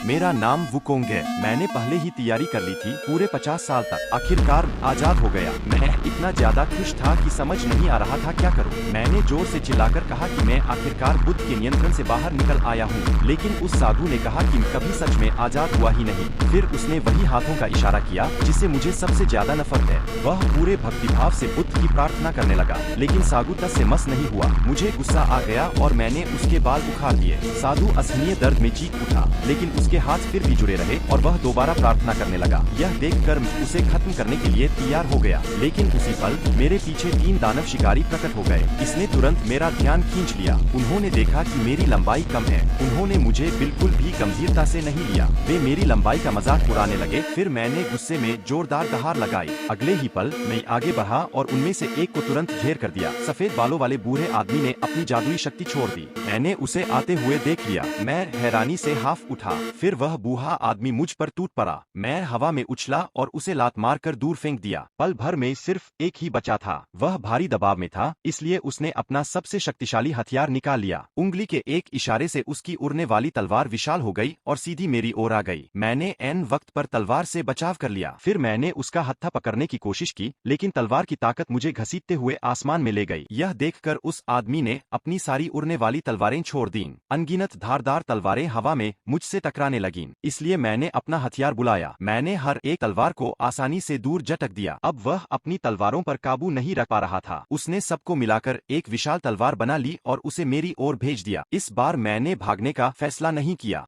मेरा नाम वुकोंग है। मैंने पहले ही तैयारी कर ली थी पूरे 50 साल तक। आखिरकार आजाद हो गया। मैं इतना ज्यादा खुश था कि समझ नहीं आ रहा था क्या करूं। मैंने जोर से चिल्लाकर कहा कि मैं आखिरकार बुद्ध के नियंत्रण से बाहर निकल आया हूं। लेकिन उस साधु ने कहा कि कभी सच में आजाद हुआ ही नहीं। फिर उसने वही हाथों का इशारा किया जिससे मुझे सबसे ज्यादा नफरत है। वह पूरे भक्तिभाव से बुद्ध की प्रार्थना करने लगा, लेकिन साधु तस से मस नहीं हुआ। मुझे गुस्सा आ गया और मैंने उसके बाल उखाड़ दिए। साधु असहनीय दर्द में चीख उठा, लेकिन उसके हाथ फिर भी जुड़े रहे और वह दोबारा प्रार्थना करने लगा। यह देखकर उसे खत्म करने के लिए तैयार हो गया, लेकिन उसी पल मेरे पीछे 3 दानव शिकारी प्रकट हो गए। इसने तुरंत मेरा ध्यान खींच लिया। उन्होंने देखा कि मेरी लंबाई कम है। उन्होंने मुझे बिल्कुल भी गंभीरता से नहीं लिया। वे मेरी लंबाई का मजाक उड़ाने लगे। फिर मैंने गुस्से में जोरदार दहाड़ लगाई। अगले ही पल मैं आगे बढ़ा और उनमें से एक को तुरंत घेर कर दिया। सफेद बालों वाले बूढ़े आदमी ने अपनी जादुई शक्ति छोड़ दी। मैंने उसे आते हुए देख लिया। मैं हैरानी से हाफ उठा। फिर वह बूढ़ा आदमी मुझ पर टूट पड़ा। मैं हवा में उछला और उसे लात मारकर दूर फेंक दिया। पल भर में सिर्फ एक ही बचा था। वह भारी दबाव में था, इसलिए उसने अपना सबसे शक्तिशाली हथियार निकाल लिया। उंगली के एक इशारे से उसकी उड़ने वाली तलवार विशाल हो गई और सीधी मेरी ओर आ गई। मैंने ऐन वक्त पर तलवार से बचाव कर लिया। फिर मैंने उसका हत्था पकड़ने की कोशिश की, लेकिन तलवार की ताकत मुझे घसीटते हुए आसमान में ले गई। यह देखकर उस आदमी ने अपनी सारी उड़ने वाली तलवारें छोड़ दीं। अनगिनत धारदार तलवारें हवा में मुझसे टकराने लगीं। इसलिए मैंने अपना हथियार बुलाया। मैंने हर एक तलवार को आसानी से दूर झटक दिया। अब वह अपनी तलवारों पर काबू नहीं रख पा रहा था। उसने सबको मिलाकर एक विशाल तलवार बना ली और उसे मेरी ओर भेज दिया। इस बार मैंने भागने का फैसला नहीं किया।